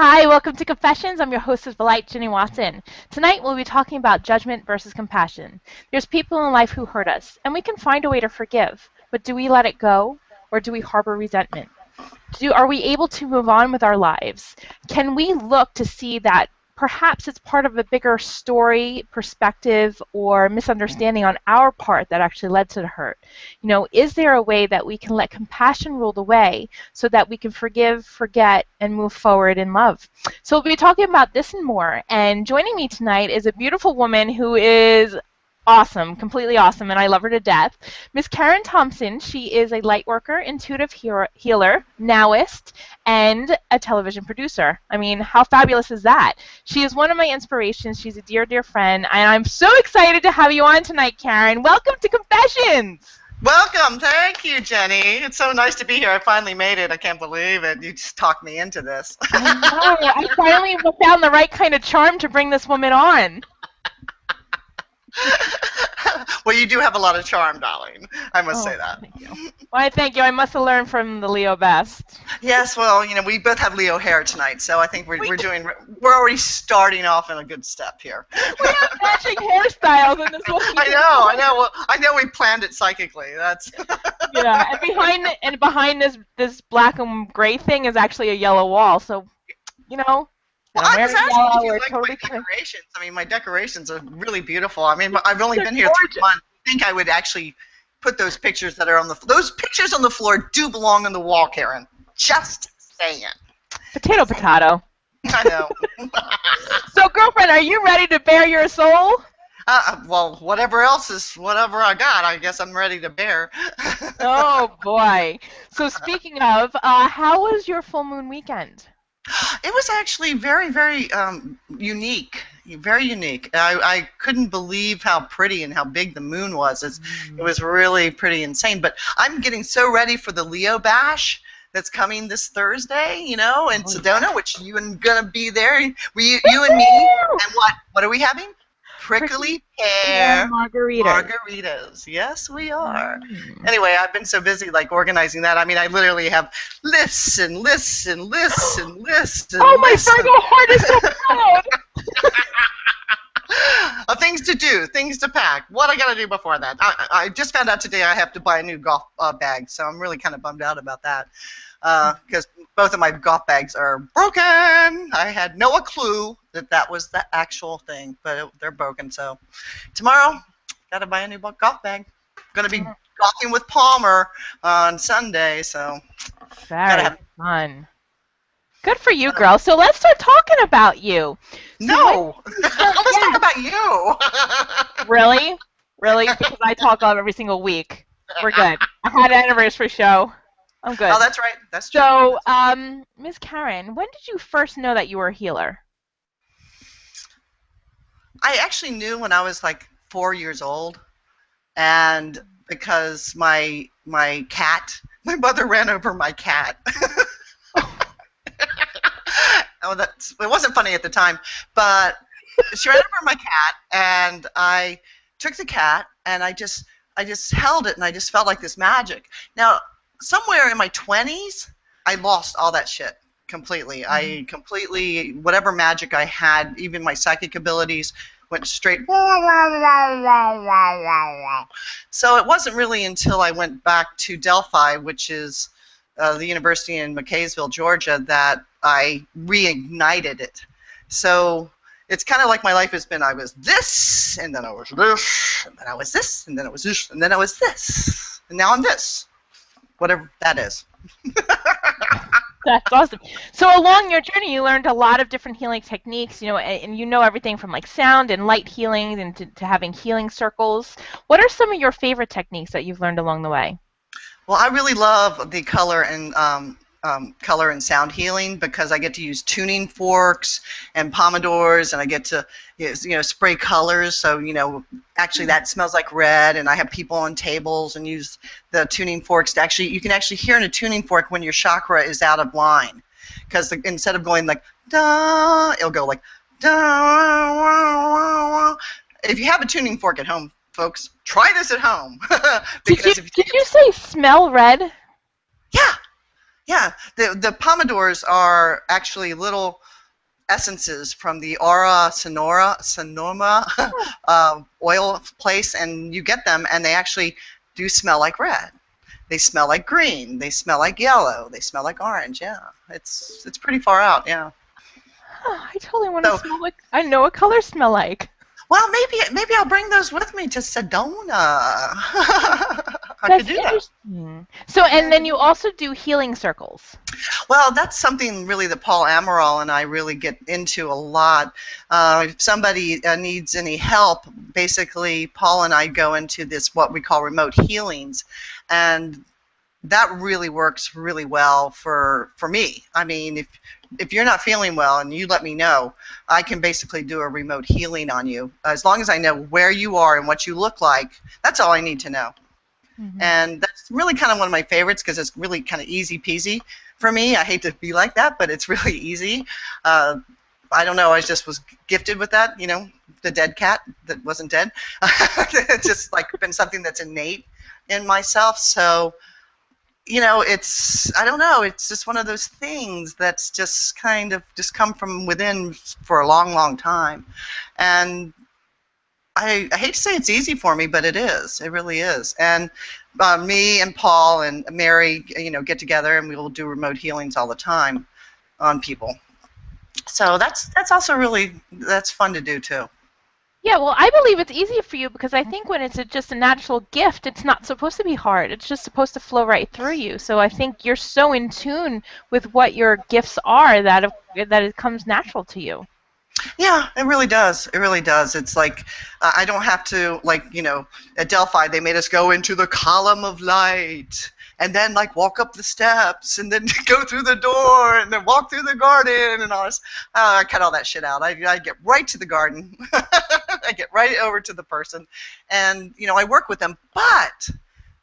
Hi, welcome to Confessions. I'm your hostess, Light Jenny Watson. Tonight we'll be talking about judgment versus compassion. There's people in life who hurt us, and we can find a way to forgive. But do we let it go, or do we harbor resentment? Are we able to move on with our lives? Can we look to see that perhaps it's part of a bigger story, perspective, or misunderstanding on our part that actually led to the hurt? Is there a way that we can let compassion rule the way so that we can forgive, forget, and move forward in love? So we'll be talking about this and more. And joining me tonight is a beautiful woman who is awesome, completely awesome, and I love her to death. Miss Karyn Thompson. She is a lightworker, intuitive healer, nowist, and a television producer. I mean, how fabulous is that? She is one of my inspirations. She's a dear, dear friend, and I'm so excited to have you on tonight, Karyn. Welcome to Confessions. Welcome. Thank you, Jenny. It's so nice to be here. I finally made it. I can't believe it. You just talked me into this. I know. I finally found the right kind of charm to bring this woman on. Well, you do have a lot of charm, darling. I must say that. Thank you. Well, thank you. I must have learned from the Leo best. Yes, well, we both have Leo hair tonight, so I think we're already starting off in a good step here. We have matching hairstyles in this one. I know. Well, I know we planned it psychically. That's yeah. And behind this black and gray thing is actually a yellow wall. So, Well, I was asking if you like my decorations. I mean, my decorations are really beautiful. I mean, I've only been here 3 months. I think I would actually put those pictures that are on those pictures on the floor do belong on the wall, Karyn. Just saying. Potato, potato. I know. So, girlfriend, are you ready to bare your soul? Well, whatever I got, I guess I'm ready to bear. Oh, boy. So, speaking of, how was your full moon weekend? It was actually very, very unique. Very unique. I couldn't believe how pretty and how big the moon was. It was really pretty insane. But I'm getting so ready for the Leo Bash that's coming this Thursday, in Sedona, which you are going to be there. You and me. And what are we having? Prickly pear margaritas. Yes, we are. Anyway, I've been so busy organizing that. I mean, I literally have lists and lists and lists and lists and lists. Oh, my Virgo heart is so proud. Of things to do, things to pack. What I got to do before that? I just found out today I have to buy a new golf bag, so I'm really kind of bummed out about that because both of my golf bags are broken. I had no clue that was the actual thing, but they're broken. So tomorrow, got to buy a new golf bag. Going to be golfing with Palmer on Sunday, so very fun. Good for you, girl. So let's start talking about you. No, let's talk about you. Really? Really? Because I talk every single week. We're good. I had an anniversary show. I'm good. Oh, that's right. That's true. So, Ms. Karyn, when did you first know that you were a healer? I actually knew when I was 4 years old, and because my mother ran over my cat. Oh, it wasn't funny at the time, but she ran over my cat, and I took the cat, and I just held it, and I just felt like this magic. Now, somewhere in my 20s, I lost all that shit completely. I completely, whatever magic I had, even my psychic abilities, went straight. So it wasn't really until I went back to Delphi, which is the university in McKaysville, Georgia, that I reignited it. So it's kind of like my life has been. I was this, and then I was this, and then I was this, and then I was this, and then I was this, and now I'm this. Whatever that is. That's awesome. So along your journey, you learned a lot of different healing techniques, and everything from sound and light healing and to having healing circles. What are some of your favorite techniques that you've learned along the way? Well, I really love the color and sound healing because I get to use tuning forks and pomodors, and I get to spray colors. So actually that smells like red, and I have people on tables and use the tuning forks to you can actually hear in a tuning fork when your chakra is out of line, because instead of going like da, it'll go like da. If you have a tuning fork at home, folks, try this at home. Did you say smell red? Yeah. Yeah, the pomodors are actually little essences from the Aura Sonoma oil place, and you get them, and they actually do smell like red. They smell like green. They smell like yellow. They smell like orange. Yeah, it's pretty far out. Yeah. Oh, I totally want to So, smell what I know what colors smell like. well, maybe I'll bring those with me to Sedona. I could That's do that. interesting. So, Yeah, and then you also do healing circles. well, that's something really that Paul Amaral and I really get into a lot. If somebody needs any help, basically Paul and I go into this what we call remote healings, and that really works really well for me. I mean, if you're not feeling well and you let me know, I can basically do a remote healing on you. As long as I know where you are and what you look like, that's all I need to know. Hmm. And that's really kind of one of my favorites because it's really kind of easy peasy for me. I hate to be like that, but it's really easy. I don't know, I just was gifted with that, you know, the dead cat that wasn't dead. It's just like been something that's innate in myself. So, you know, I don't know, it's just one of those things that's just kind of just come from within for a long, long time. And I hate to say it's easy for me, but it is. It really is. And me and Paul and Mary, you know, get together and we will do remote healings all the time on people. So that's also really, that's fun to do too. Yeah, well, I believe it's easier for you because I think when it's just a natural gift, it's not supposed to be hard. It's just supposed to flow right through you. So I think you're so in tune with what your gifts are that it comes natural to you. Yeah, it really does. It really does. It's like I don't have to, like, you know, at Delphi they made us go into the column of light and then like walk up the steps and then go through the door and then walk through the garden and all this. I cut all that shit out. I get right to the garden. I get right over to the person, and you know, I work with them. But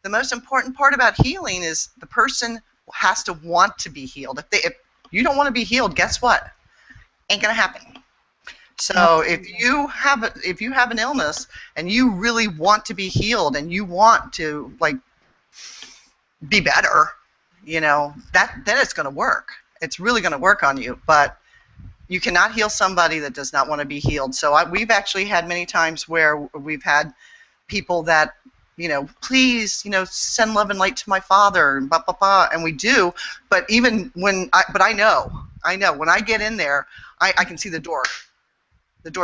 the most important part about healing is the person has to want to be healed. If you don't want to be healed, guess what? Ain't gonna happen. So if you have an illness and you really want to be healed and you want to like be better, you know, then it's going to work. It's really going to work on you. But you cannot heal somebody that does not want to be healed. So we've actually had many times where we've had people that, you know, please, you know, send love and light to my father, and blah blah blah, and we do. But even when I know when I get in there, I can see the door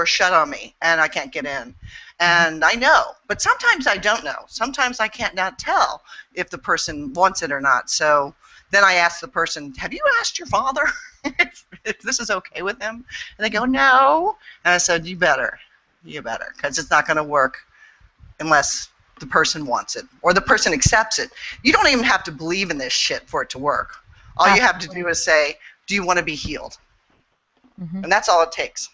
shut on me and I can't get in. And I know, but sometimes I don't know. Sometimes I can't not tell if the person wants it or not. So then I ask the person, have you asked your father if this is okay with him? And they go, no. And I said, you better, because it's not going to work unless the person wants it or the person accepts it. You don't even have to believe in this shit for it to work. All you have to do is say, do you want to be healed? Mm-hmm. And that's all it takes.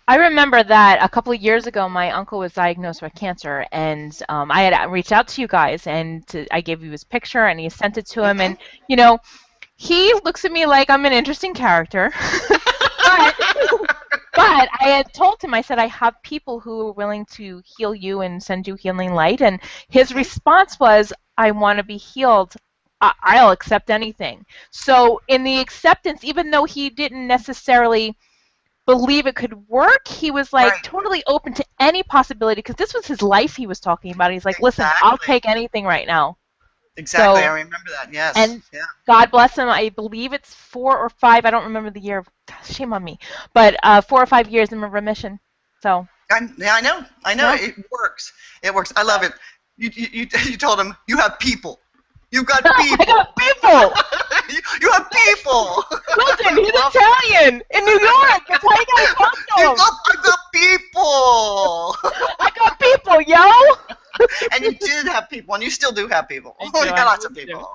I remember that a couple of years ago, my uncle was diagnosed with cancer, and I had reached out to you guys, and I gave you his picture, and he sent it to him, and you know, he looks at me like I'm an interesting character, but but I had told him, I said, I have people who are willing to heal you and send you healing light, and his response was, I want to be healed. I'll accept anything. So in the acceptance, even though he didn't necessarily believe it could work, he was like Right. totally open to any possibility because this was his life he was talking about. He's like, listen, I'll Exactly. take anything right now. Exactly. I So, remember that. Yes. and Yeah. God bless him. I believe it's 4 or 5. I don't remember the year. Shame on me. But 4 or 5 years in remission. So, Yeah, I know. I know. yeah. It works. It works. I love it. You told him you have people. You got I people. got people. You have people. Listen, he's Italian in New York. That's how you gotta talk to him. I got people. I got people, yo. And you did have people, and you still do have people. I You do, got I lots of really do.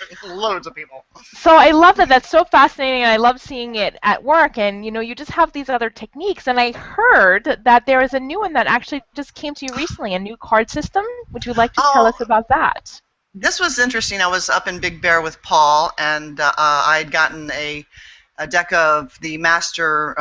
people. Loads of people. So I love that. That's so fascinating, and I love seeing it at work. And you know, you just have these other techniques. And I heard that there is a new one that actually just came to you recently, a new card system. Would you like to tell us about that? This was interesting. I was up in Big Bear with Paul, and I had gotten a deck of the master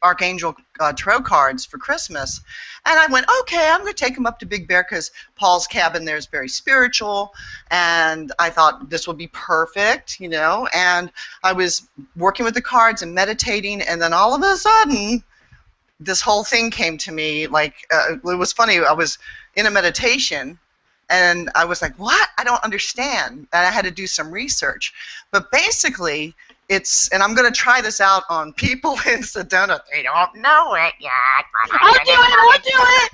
Archangel tarot cards for Christmas. And I went, okay, I'm going to take them up to Big Bear because Paul's cabin there is very spiritual. And I thought this would be perfect, And I was working with the cards and meditating. And then all of a sudden, this whole thing came to me. It was funny. I was in a meditation. And I was like, what? I don't understand. And I had to do some research. But basically, and I'm going to try this out on people in Sedona. They don't know it yet. I'll do it.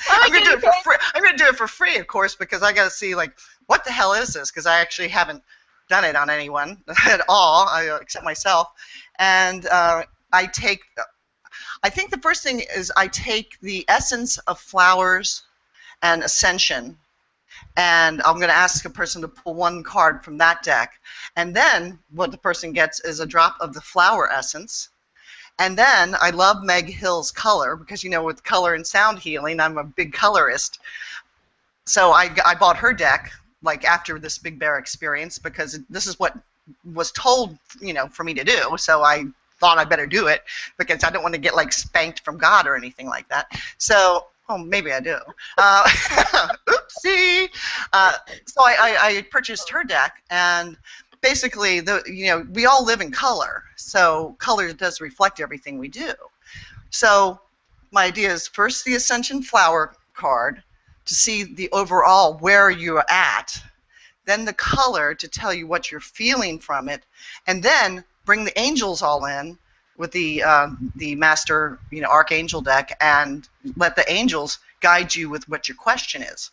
I'm going to do it for free. I'm going to do it for free, of course, because I got to see, what the hell is this? Because I actually haven't done it on anyone at all, except myself. And I think the first thing is I take the essence of flowers and ascension, and I'm going to ask a person to pull one card from that deck, and then what the person gets is a drop of the flower essence. And then I love Meg Hill's color, because with color and sound healing, I'm a big colorist. So I bought her deck after this Big Bear experience, because this is what was told for me to do. So I thought I better do it, because I don't want to get spanked from God or anything like that. So maybe I do. Oopsie. So I purchased her deck, and basically, we all live in color, so color does reflect everything we do. So my idea is first the Ascension Flower card to see the overall where you're at, then the color to tell you what you're feeling from it, and then bring the angels all in with the Master Archangel deck, and let the angels guide you with what your question is.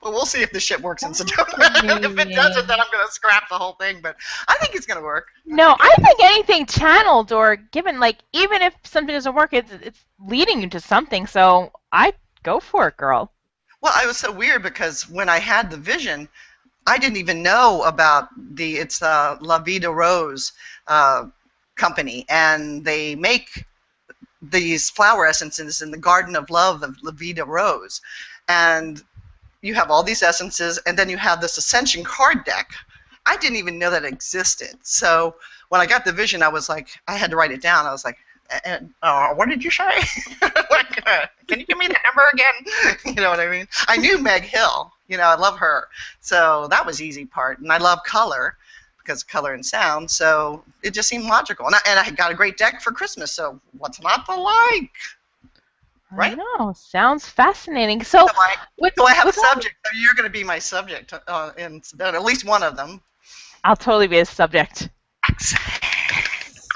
Well, we'll see if this shit works in Sedona. If it doesn't, then I'm going to scrap the whole thing, but I think it's going to work. No, I think anything channeled or given, even if something doesn't work, it's leading you to something, so I go for it, girl. Well, I was so weird because when I had the vision, I didn't even know about it's La Vida Rose company, and they make these flower essences in the Garden of Love of La Vida Rose, and you have all these essences, and then you have this Ascension card deck. I didn't even know that existed. So when I got the vision, I was like, I had to write it down. I was like, what did you say? Can you give me that number again? You know what I mean? I knew Meg Hill. I love her. So that was easy part. And I love color, because of color and sound. So it just seemed logical. And I got a great deck for Christmas. So what's not to like? Right? I know. Sounds fascinating. So I have a subject. So you're going to be my subject in at least one of them. I'll totally be a subject.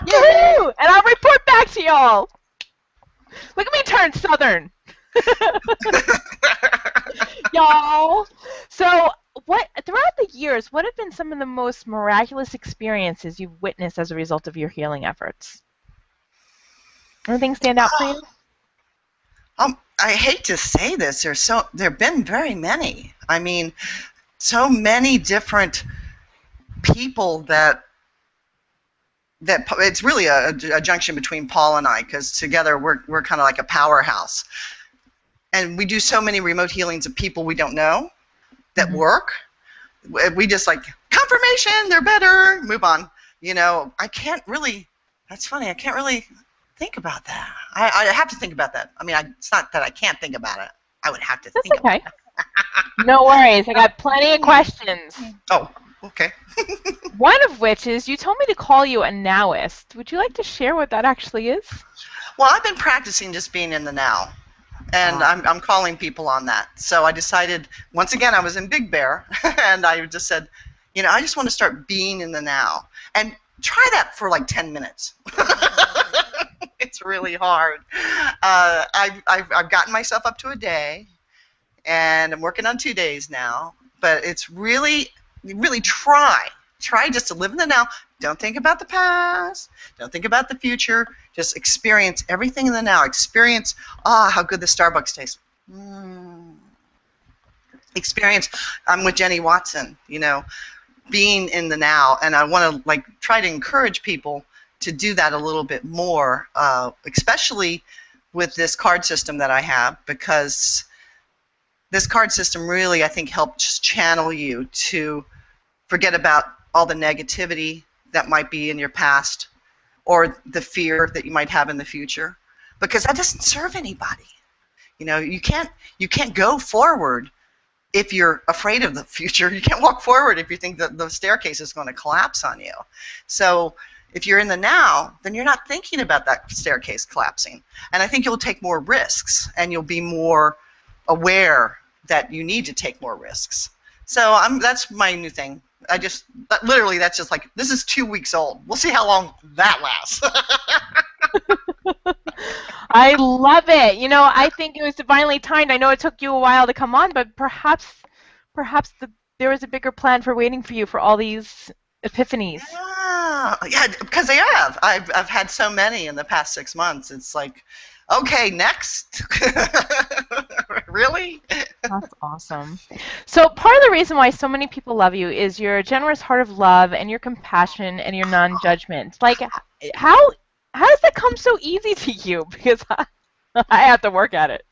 Yahoo! And I'll report back to y'all. Look at me turn Southern. Y'all. So throughout the years, what have been some of the most miraculous experiences you've witnessed as a result of your healing efforts? Anything stand out for you? I hate to say this. There have been very many. I mean, so many different people that it's really a junction between Paul and I, because together we're kind of like a powerhouse. And we do so many remote healings of people we don't know that work. We just confirmation, they're better, move on. I can't really, that's funny, I can't really think about that. I have to think about that. I mean, it's not that I can't think about it. I would have to think about it. No worries. I got plenty of questions. Oh, okay. One of which is, you told me to call you a nowist. Would you like to share what that actually is? Well, I've been practicing just being in the now. And I'm calling people on that. So I decided, once again, I was in Big Bear, and I just said, I just want to start being in the now. And try that for 10 minutes. It's really hard. I've gotten myself up to a day, and I'm working on 2 days now. But it's really try just to live in the now. Don't think about the past. Don't think about the future. Just experience everything in the now. Experience, how good the Starbucks tastes. Experience, I'm with Jenny Watson, being in the now. And I want to try to encourage people to do that a little bit more, especially with this card system that I have, because this card system really, I think, helps channel you to forget about all the negativity that might be in your past, or the fear that you might have in the future, because that doesn't serve anybody. You can't go forward if you're afraid of the future. You can't walk forward if you think that the staircase is going to collapse on you. So if you're in the now, then you're not thinking about that staircase collapsing. And I think you'll take more risks, and you'll be more aware that you need to take more risks. So that's my new thing. Literally, that's just like, this is 2 weeks old. We'll see how long that lasts. I love it. I think it was divinely timed. I know it took you a while to come on, but perhaps there was a bigger plan for waiting for you for all these epiphanies. Yeah, because they have. I've had so many in the past 6 months. It's like, okay, next. Really? That's awesome. So part of the reason why so many people love you is your generous heart of love and your compassion and your non-judgment. Like, how does that come so easy to you? Because I have to work at it.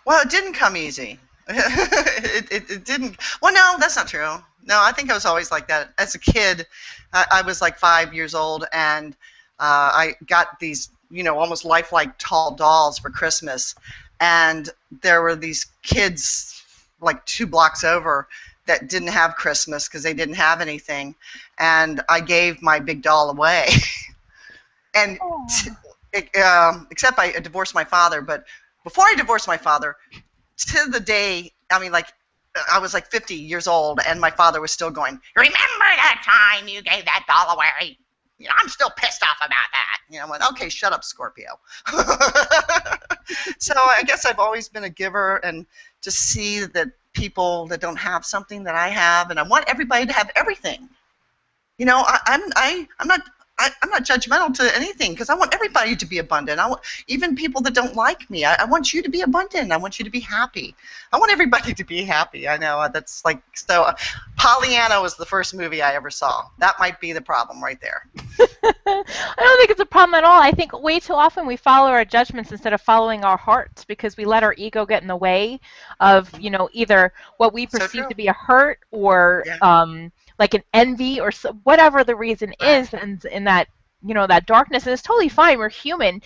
Well, it didn't come easy. It didn't. Well, no, that's not true. No, I think I was always like that. As a kid, I was like 5 years old, and I got these, almost lifelike tall dolls for Christmas. And there were these kids like 2 blocks over that didn't have Christmas because they didn't have anything. And I gave my big doll away. And except I divorced my father. But before I divorced my father, to the day, I was like 50 years old, and my father was still going, remember that time you gave that doll away? I'm still pissed off about that. I went, okay, shut up, Scorpio. So I guess I've always been a giver, and to see that people that don't have something that I have, and I want everybody to have everything. I'm not judgmental to anything, because I want everybody to be abundant. Even people that don't like me. I want you to be abundant. I want you to be happy. I want everybody to be happy. I know that's like so. Pollyanna was the first movie I ever saw. That might be the problem right there. I don't think it's a problem at all. I think way too often we follow our judgments instead of following our hearts, because we let our ego get in the way of either what we perceive to be a hurt or like an envy or whatever the reason is, and in that that darkness. And it's totally fine. We're human,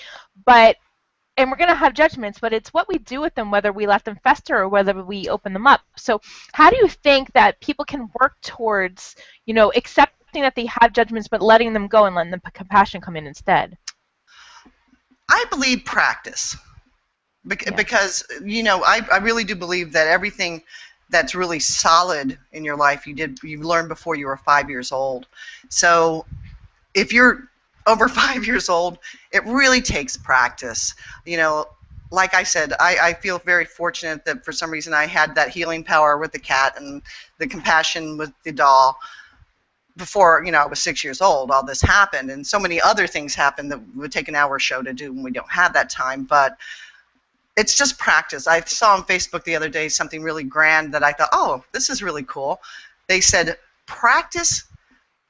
and we're going to have judgments, but it's what we do with them, whether we let them fester or whether we open them up. So how do you think that people can work towards accepting that they have judgments but letting them go and letting the compassion come in instead? I believe practice, because I really do believe that everything that's really solid in your life you learned before you were 5 years old. So if you're over 5 years old, it really takes practice. Like I said, I feel very fortunate that for some reason I had that healing power with the cat and the compassion with the doll before I was 6 years old. All this happened, and so many other things happened that would take an hour show to do when we don't have that time. But it's just practice. I saw on Facebook the other day something really grand that I thought, oh, this is really cool. They said, practice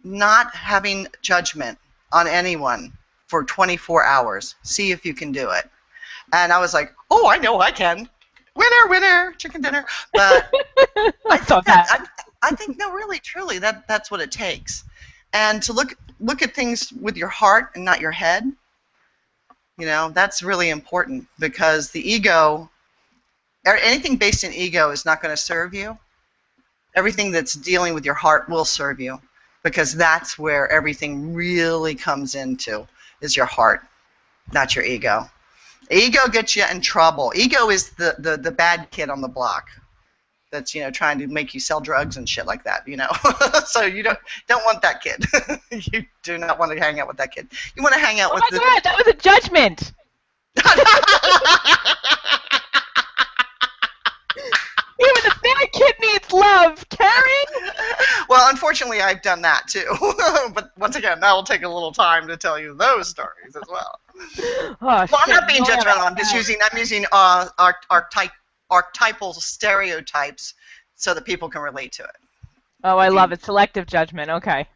not having judgment on anyone for 24 hours. See if you can do it. And I was like, oh, I know I can. Winner, winner, chicken dinner. But I think, no, really, truly, that's what it takes. And to look at things with your heart and not your head. That's really important, because the ego, or anything based in ego, is not going to serve you. Everything that's dealing with your heart will serve you, because that's where everything really comes into, is your heart, not your ego. Ego gets you in trouble. Ego is the bad kid on the block that's trying to make you sell drugs and shit like that. So you don't want that kid. You do not want to hang out with that kid. You want to hang out with the. Oh my God, that was a judgment. Even the bad kid needs love, Karyn. Well, unfortunately, I've done that too. But once again, that will take a little time to tell you those stories as well. Oh, well, I'm not being judgmental. I'm using archetypal stereotypes so that people can relate to it. Oh, I love it. Selective judgment. Okay.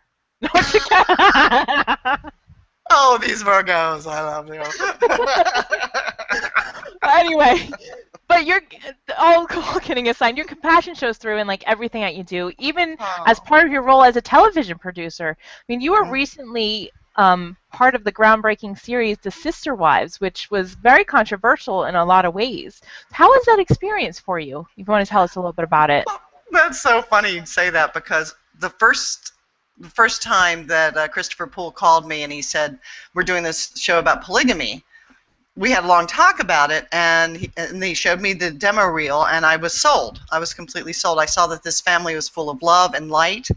Oh, these Virgos. I love you. Anyway, but you're all kidding aside, your compassion shows through in like everything that you do, even as part of your role as a television producer. I mean, you were recently part of the groundbreaking series, The Sister Wives, which was very controversial in a lot of ways. How was that experience for you? You want to tell us a little bit about it? That's so funny you'd say that, because the first time that Christopher Poole called me and he said, we're doing this show about polygamy, we had a long talk about it, and he showed me the demo reel, and I was sold. I was completely sold. I saw that this family was full of love and light,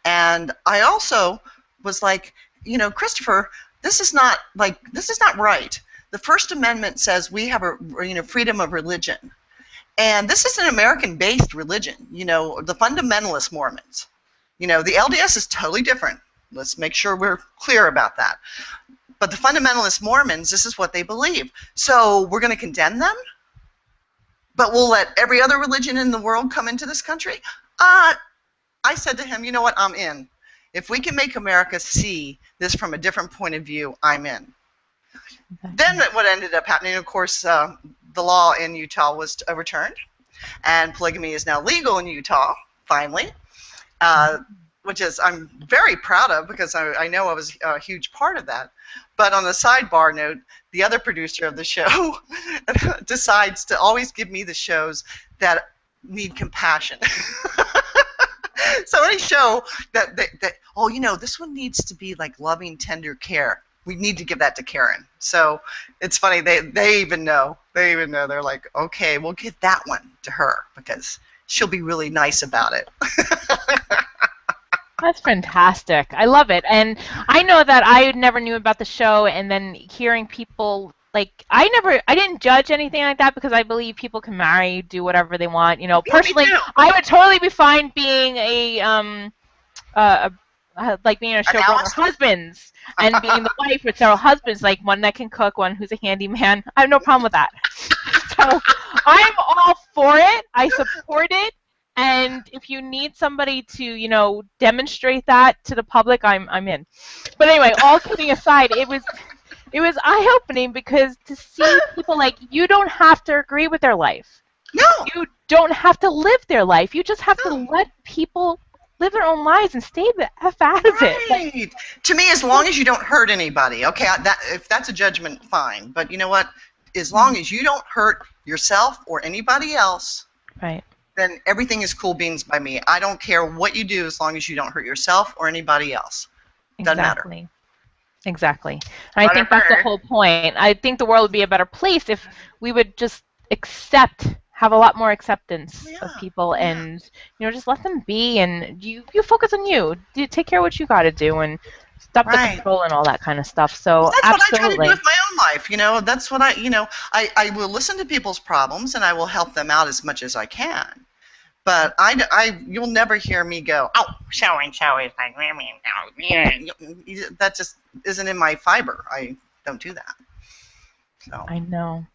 and I also was like, Christopher, this is not right. The First Amendment says we have freedom of religion, and this is an American-based religion. The fundamentalist Mormons. The LDS is totally different. Let's make sure we're clear about that. But the fundamentalist Mormons, this is what they believe. So we're going to condemn them? But we'll let every other religion in the world come into this country? I said to him, you know what, I'm in. If we can make America see this from a different point of view, I'm in. Then what ended up happening, of course, the law in Utah was overturned, and polygamy is now legal in Utah, finally. Which is I'm very proud of, because I know I was a huge part of that. But on a sidebar note, the other producer of the show decides to always give me the shows that need compassion. So any show that this one needs to be like loving, tender care, we need to give that to Karyn. So it's funny, they even know. They're like, okay, we'll give that one to her because she'll be really nice about it. That's fantastic. I love it. And I know that I never knew about the show, and then hearing people, like, I didn't judge anything like that, because I believe people can marry, do whatever they want. Personally, I would totally be fine being like being a showgirl for husbands and being the wife with several husbands, like one that can cook, one who's a handyman. I have no problem with that. So I'm all for it. I support it. And if you need somebody to, demonstrate that to the public, I'm in. But anyway, all kidding aside, it was eye-opening, because to see people like, you don't have to agree with their life. No. You don't have to live their life. You just have to let people live their own lives and stay the F out of it. Right. To me, as long as you don't hurt anybody, okay, if that's a judgment, fine. But you know what? As long as you don't hurt yourself or anybody else, right, then everything is cool beans by me. I don't care what you do as long as you don't hurt yourself or anybody else. Doesn't matter. Exactly. And I think that's the whole point. I think the world would be a better place if we would just have a lot more acceptance of people, and just let them be, and you focus on you. Take care of what you got to do, and stop the control and all that kind of stuff. So that's absolutely. what I try to do with my own life. That's what I will listen to people's problems, and I will help them out as much as I can. But you'll never hear me go, oh, so and so is like, that just isn't in my fiber. I don't do that. So. I know.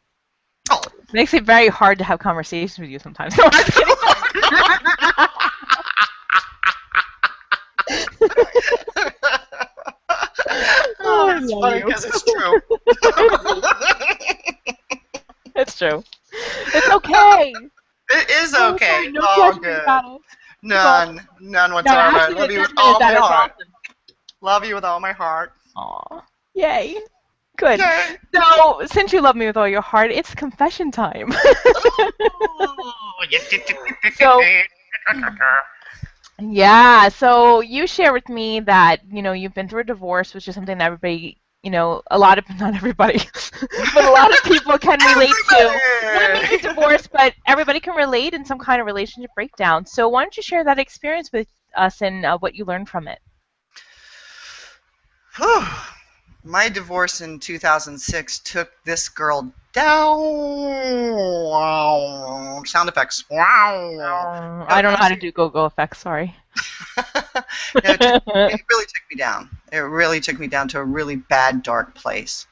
Oh. It makes it very hard to have conversations with you sometimes. No, I'm kidding. Oh, that's funny because it's true. It's true. It's okay. It is okay. No good. About it. None whatsoever. I love you with all my heart. Love you with all my heart. Aw. Yay. Good. Yay. So, since you love me with all your heart, it's confession time. So, yeah, so you share with me that, you've been through a divorce, which is something that everybody, not everybody, but a lot of people can relate to. Not maybe divorce, but everybody can relate in some kind of relationship breakdown. So why don't you share that experience with us and what you learned from it? My divorce in 2006 took this girl down. Sound effects. Wow. I don't know how to do go-go effects, sorry. It really took me down. It really took me down to a really bad, dark place.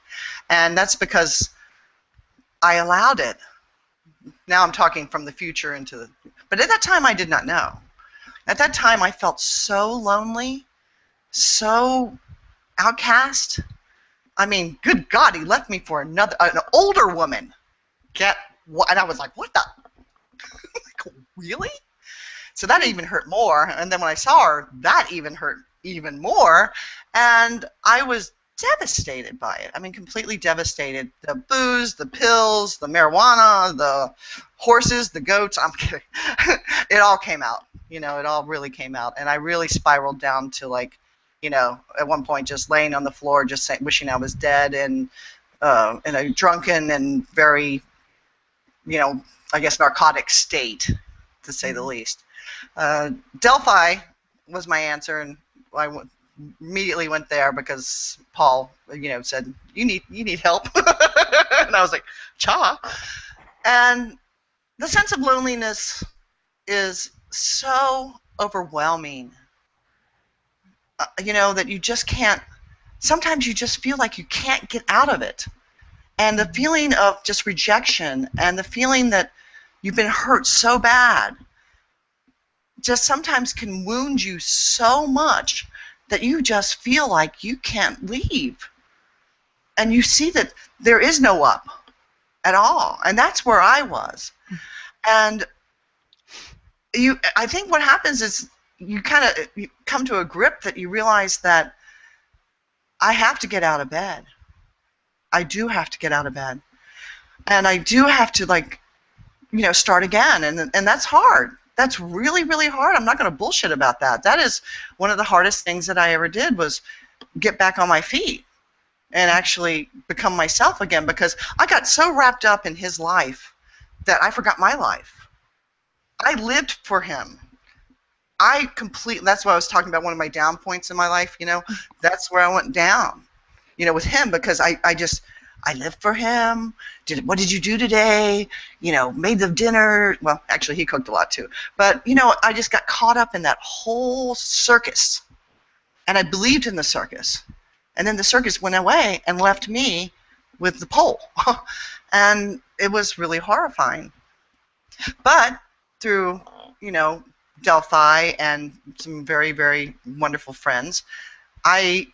And that's because I allowed it. Now I'm talking from the future but at that time I did not know. At that time I felt so lonely, so outcast. I mean, good God, he left me for an older woman. And I was like, what the? Like, really? So that even hurt more. And then when I saw her, that even hurt even more. And I was devastated by it. I mean, completely devastated. The booze, the pills, the marijuana, the horses, the goats. I'm kidding. It all came out. It all really came out. And I really spiraled down to, like, at one point just laying on the floor, just wishing I was dead, and in a drunken and very, I guess, narcotic state, to say the least. Delphi was my answer, and I immediately went there because Paul, said, you need help. And I was like, cha. And the sense of loneliness is so overwhelming, that you just can't, sometimes you just feel like you can't get out of it. And the feeling of just rejection and the feeling that you've been hurt so bad just sometimes can wound you so much that you just feel like you can't leave. And you see that there is no up at all. And that's where I was. And I think what happens is you come to a grip that you realize that I have to get out of bed. I do have to get out of bed. And I do have to, start again. And that's hard. That's really, really hard. I'm not going to bullshit about that. That is one of the hardest things that I ever did, was get back on my feet and actually become myself again, because I got so wrapped up in his life that I forgot my life. I lived for him. That's why I was talking about one of my down points in my life, that's where I went down, with him, because I lived for him. What did you do today? Made the dinner. Well, actually, he cooked a lot too. But, I just got caught up in that whole circus. And I believed in the circus. And then the circus went away and left me with the pole. And it was really horrifying. But through, Delphi and some very, very wonderful friends, I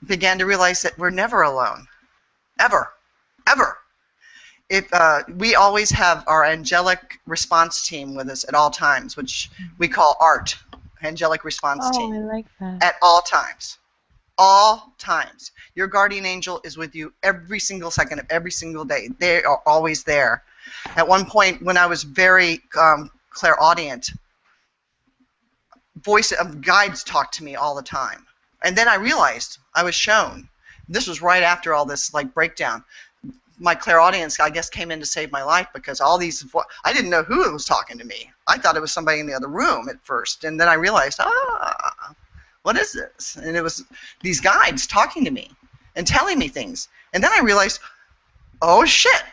began to realize that we're never alone. Ever. We always have our angelic response team with us at all times, which we call ART, angelic response team. I like that. At all times. All times. Your guardian angel is with you every single second of every single day. They are always there. At one point, when I was very clairaudient, voice of guides talked to me all the time. And then I realized I was shown. This was right after all this breakdown. My clairaudience, I guess, came in to save my life, because all these, I didn't know who was talking to me. I thought it was somebody in the other room at first, and then I realized, what is this? And it was these guides talking to me and telling me things. And then I realized, oh shit,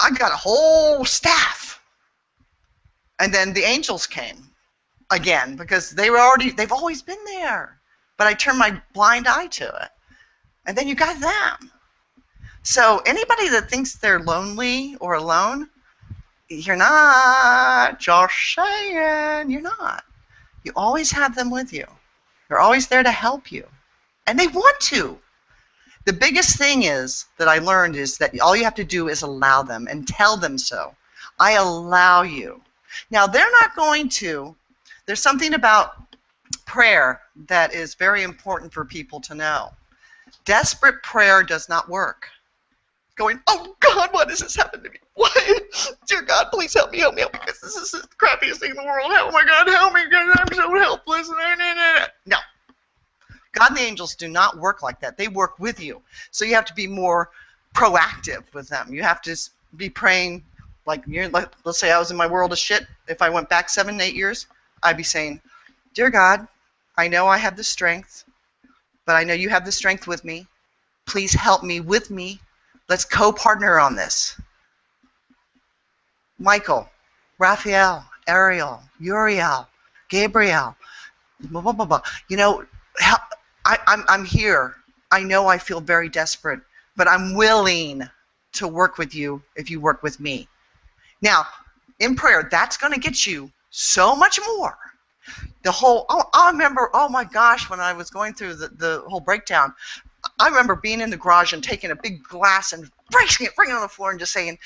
I got a whole staff. And then the angels came again, because they've always been there. But I turned my blind eye to it. And then you got them. So anybody that thinks they're lonely or alone, you're not. Just saying, you're not. You always have them with you. They're always there to help you. And they want to. The biggest thing that I learned is that all you have to do is allow them and tell them so. I allow you. Now, they're not going to. There's something about prayer that is very important for people to know. Desperate prayer does not work. Going, oh God, why does this happen to me? Why? Dear God, please help me, because this is the crappiest thing in the world. Oh my God, help me, because I'm so helpless. No. God and the angels do not work like that. They work with you. So you have to be more proactive with them. You have to be praying, let's say I was in my world of shit. If I went back 7, 8 years, I'd be saying, Dear God, I know I have the strength, but I know you have the strength with me. Please help me with me. Let's co-partner on this. Michael, Raphael, Ariel, Uriel, Gabriel, blah, blah, blah, blah. I'm here. I know I feel very desperate, but I'm willing to work with you if you work with me. Now, in prayer, that's going to get you so much more. I remember, oh my gosh, when I was going through the whole breakdown, I remember being in the garage and taking a big glass and breaking it on the floor and just saying,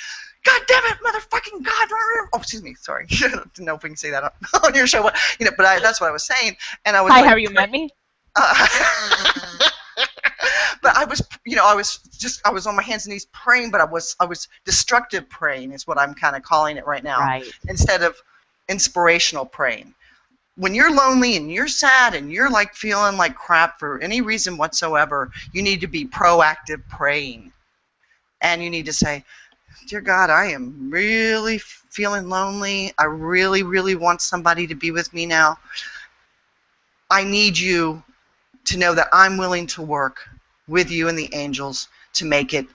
God damn it, motherfucking God. Oh, excuse me, sorry. I don't know if we can say that on your show. But that's what I was saying. And I was Hi, have you met me? Uh, but I was, I was on my hands and knees praying, but I was destructive praying is what I'm kind of calling it right now, Right. instead of inspirational praying. When you're lonely and you're sad and you're like feeling like crap for any reason whatsoever, you need to be proactive praying. And you need to say, dear God, I am really feeling lonely. I really, really want somebody to be with me now. I need you to know that I'm willing to work with you and the angels to make it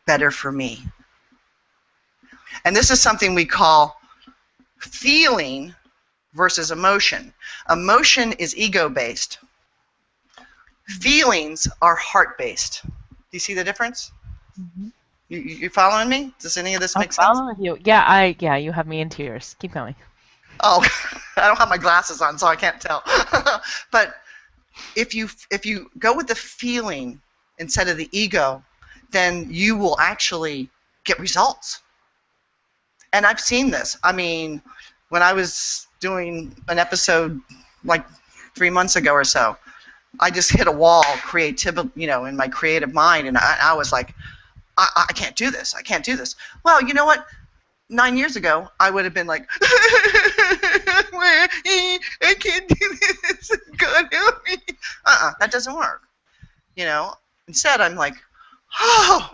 better for me. And this is something we call feeling versus emotion. Emotion is ego-based. Feelings are heart-based. Do you see the difference? Mm-hmm. You following me? Does any of this I'm make sense? following you. Yeah, you have me in tears. Keep going. Oh, I don't have my glasses on, so I can't tell. But if you go with the feeling instead of the ego, then you will actually get results. And I've seen this. I mean, when I was doing an episode like 3 months ago or so, I just hit a wall in my creative mind, and I was like, I can't do this. I can't do this. Well, you know what? 9 years ago, I would have been like, I can't do this. God help me. That doesn't work. Instead, I'm like, oh,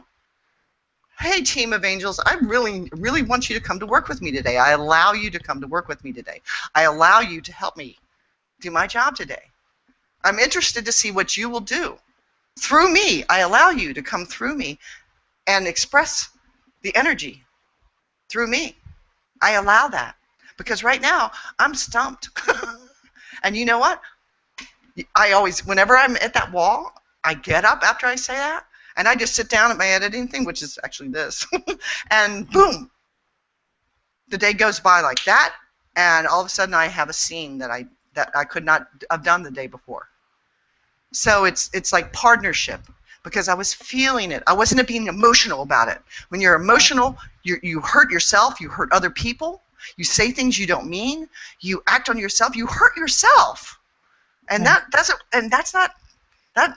hey, team of angels, I really, really want you to come to work with me today. I allow you to come to work with me today. I allow you to help me do my job today. I'm interested to see what you will do. Through me, I allow you to come through me and express the energy through me. I allow that. Because right now, I'm stumped. And you know what? Whenever I'm at that wall, I get up after I say that, and I just sit down at my editing thing, which is actually this, and boom, the day goes by like that, and all of a sudden I have a scene that I could not have done the day before. So it's like partnership, because I was feeling it. I wasn't being emotional about it. When you're emotional, you hurt yourself, you hurt other people, you say things you don't mean, you act on yourself, you hurt yourself. And that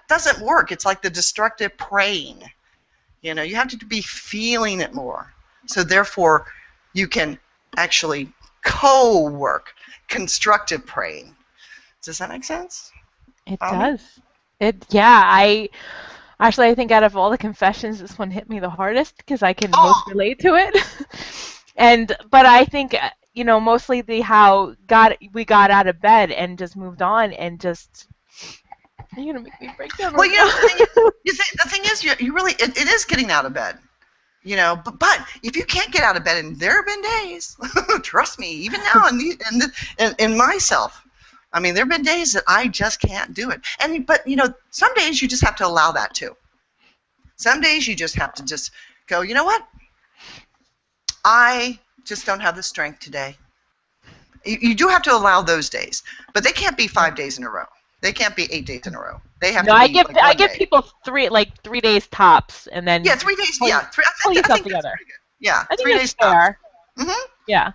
doesn't work. It's like the destructive praying. You have to be feeling it more. So therefore, you can actually co-work, constructive praying. Does that make sense? It does. I think out of all the confessions, this one hit me the hardest because I can most relate to it. But I think, mostly how we got out of bed and just moved on and just. You're gonna make me break down. Well, the thing is, you really it is getting out of bed. But if you can't get out of bed, and there have been days, trust me, even now in myself. I mean, there have been days that I just can't do it. But some days you just have to allow that too. Some days you just have to just go, you know what? I just don't have the strength today. You do have to allow those days, but they can't be 5 days in a row. They can't be 8 days in a row. They have to be I give people 3 days tops, and then 3 days. pull yourself together. Yeah, I think 3 that's days fair. Yeah.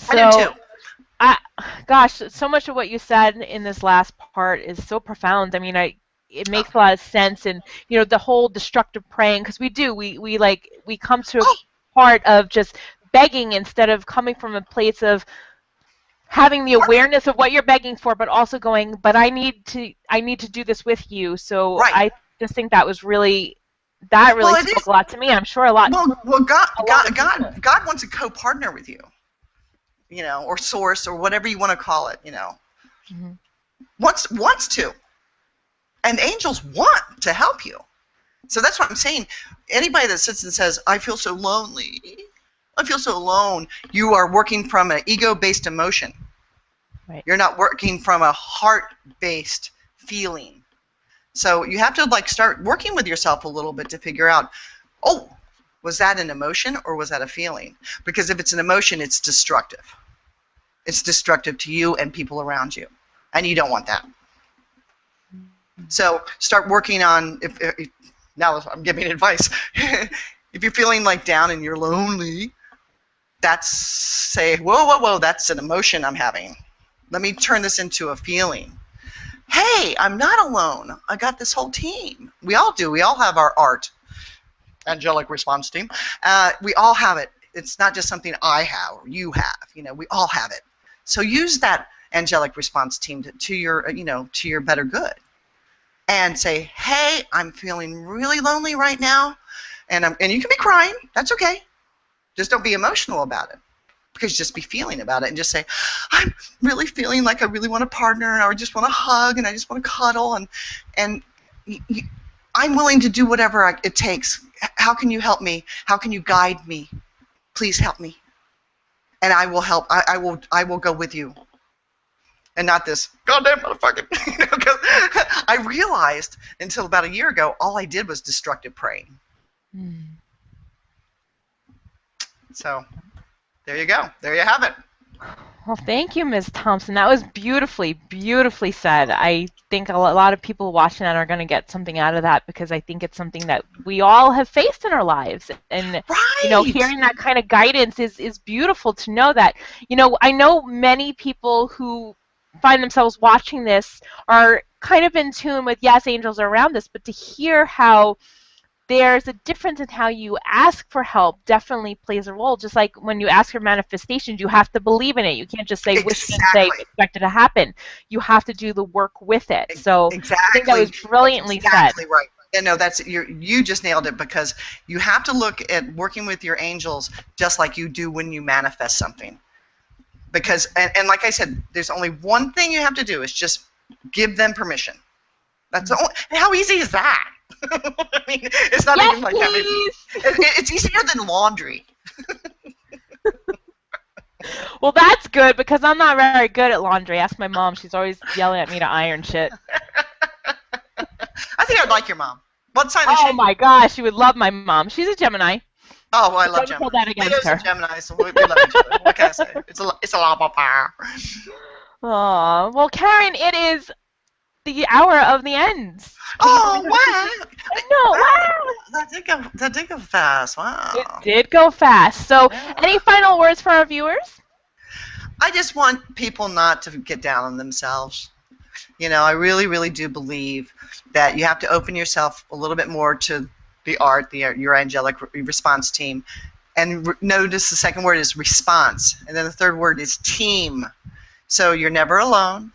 So, I do too. Gosh, so much of what you said in this last part is so profound. I mean, it makes a lot of sense, and the whole destructive praying, because we come to a part of just begging instead of coming from a place of having the awareness of what you're begging for, but also going, but I need to do this with you. So right. I just think that really spoke a lot to me. I'm sure a lot. Well, God wants a co-partner with you. Or source, or whatever you want to call it, Mm-hmm. wants to. And angels want to help you. So that's what I'm saying. Anybody that sits and says, I feel so lonely, I feel so alone, you are working from an ego-based emotion. Right. You're not working from a heart-based feeling. So you have to start working with yourself a little bit to figure out, was that an emotion or was that a feeling? Because if it's an emotion, it's destructive. It's destructive to you and people around you. And you don't want that. So start working on, if now I'm giving advice. If you're feeling down and you're lonely, say, whoa, that's an emotion I'm having. Let me turn this into a feeling. hey, I'm not alone. I got this whole team. We all do. We all have our art. Angelic response team. We all have it. It's not just something I have or you have. We all have it. So use that angelic response team to your, to your better good, and say, hey, I'm feeling really lonely right now, and you can be crying. That's okay. Just don't be emotional about it, because just be feeling about it, and just say, I'm really feeling like I really want a partner, and I just want to hug, and I just want to cuddle, and I'm willing to do whatever it takes. How can you help me? How can you guide me? Please help me, and I will help. I will go with you. And not this goddamn motherfucker. Because I realized until about a year ago, all I did was destructive praying. So there you go. There you have it. Well, thank you, Ms. Thompson. That was beautifully, beautifully said. I think a lot of people watching that are going to get something out of that, because I think it's something that we all have faced in our lives. And, hearing that kind of guidance is beautiful to know that. I know many people who find themselves watching this are kind of in tune with, yes, angels are around us, but to hear how there's a difference in how you ask for help definitely plays a role. Just like when you ask for manifestations, you have to believe in it. You can't just say, wish and say, expect it to happen. You have to do the work with it. So I think that was brilliantly said. Right. That's you just nailed it, because you have to look at working with your angels just like you do when you manifest something. Because, and like I said, there's only one thing you have to do, is just give them permission. That's the only, how easy is that? I mean, it's not even like that. It's easier than laundry. Well, that's good, because I'm not very good at laundry. Ask my mom. She's always yelling at me to iron shit. I think I'd like your mom. What sign is she? Oh my gosh, you would love my mom. She's a Gemini. Oh, well, I love Gemini. Don't hold that against her. Gemini, so we love each other. What can I say? It's a lava fire. Oh, well, Karyn, it is the hour of the ends. Oh, wow. No, wow. That did go fast. Wow. It did go fast. So, any final words for our viewers? I just want people not to get down on themselves. I really, really do believe that you have to open yourself a little bit more to the art, your angelic response team. And notice the second word is response. And then the third word is team. So you're never alone.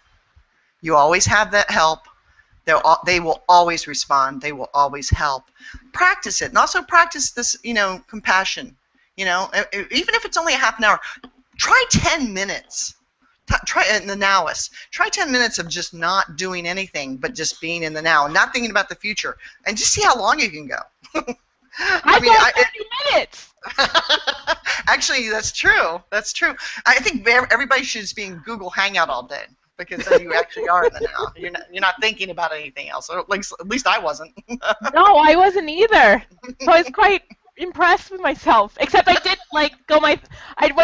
You always have that help. They will always respond. They will always help. Practice it. And also practice this, compassion. Even if it's only a half an hour, try 10 minutes. Try in the nowist. Try 10 minutes of just not doing anything, but just being in the now and not thinking about the future. And just see how long you can go. I mean, 30 minutes. Actually, that's true. That's true. I think everybody should just be in Google Hangout all day, because then you actually are in the now. You're not thinking about anything else. Or at least I wasn't. No, I wasn't either. So I was quite impressed with myself. Except I did go when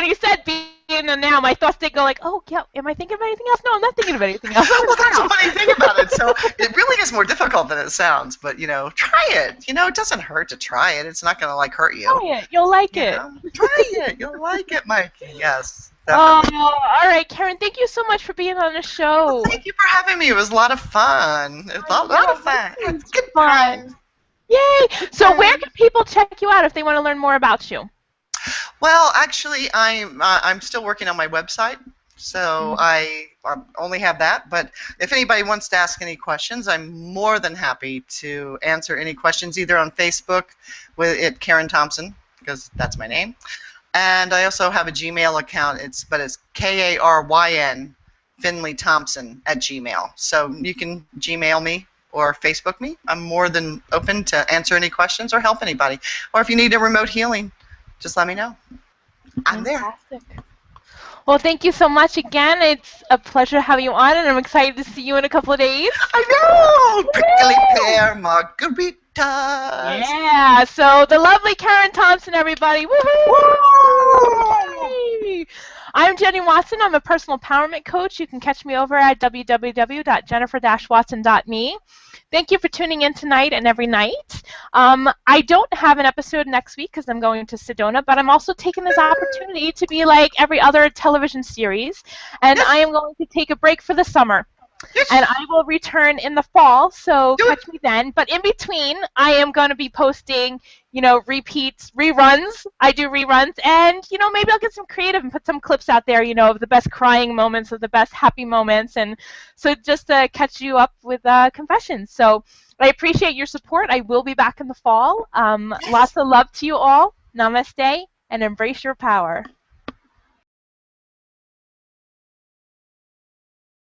you said be in the now, my thoughts did go oh yeah, am I thinking of anything else? No, I'm not thinking of anything else. Well, that's the funny thing about it. So it really is more difficult than it sounds. But try it. It doesn't hurt to try it. It's not gonna hurt you. Try it. You'll like it. Try it. You'll like it, Mikey. Yes. Definitely. Oh, all right, Karyn. Thank you so much for being on the show. Well, thank you for having me. It was a lot of fun. It was a lot of fun. It's good fun. Yay! So where can people check you out if they want to learn more about you? Well, actually, I'm still working on my website, so I only have that. But if anybody wants to ask any questions, I'm more than happy to answer any questions, either on Facebook at Karyn Thompson, because that's my name, and I also have a Gmail account. It's Karyn Finley Thompson @gmail. So you can Gmail me or Facebook me. I'm more than open to answer any questions or help anybody. Or if you need a remote healing, just let me know. I'm Fantastic. There. Well, thank you so much again. It's a pleasure to have you on, and I'm excited to see you in a couple of days. I know! Prickly pear margaritas. Yeah, so the lovely Karyn Thompson, everybody. Woohoo! Woo! I'm Jenny Watson. I'm a personal empowerment coach. You can catch me over at www.jennifer-watson.me. Thank you for tuning in tonight and every night. I don't have an episode next week because I'm going to Sedona, but I'm also taking this opportunity to be like every other television series, and I am going to take a break for the summer. And Yes. I will return in the fall, so Do it. catch me then. But in between, I am going to be posting, repeats, reruns. I do reruns, and maybe I'll get some creative and put some clips out there, of the best crying moments, of the best happy moments, and so just to catch you up with confessions. So I appreciate your support. I will be back in the fall. Yes. Lots of love to you all. Namaste, and embrace your power.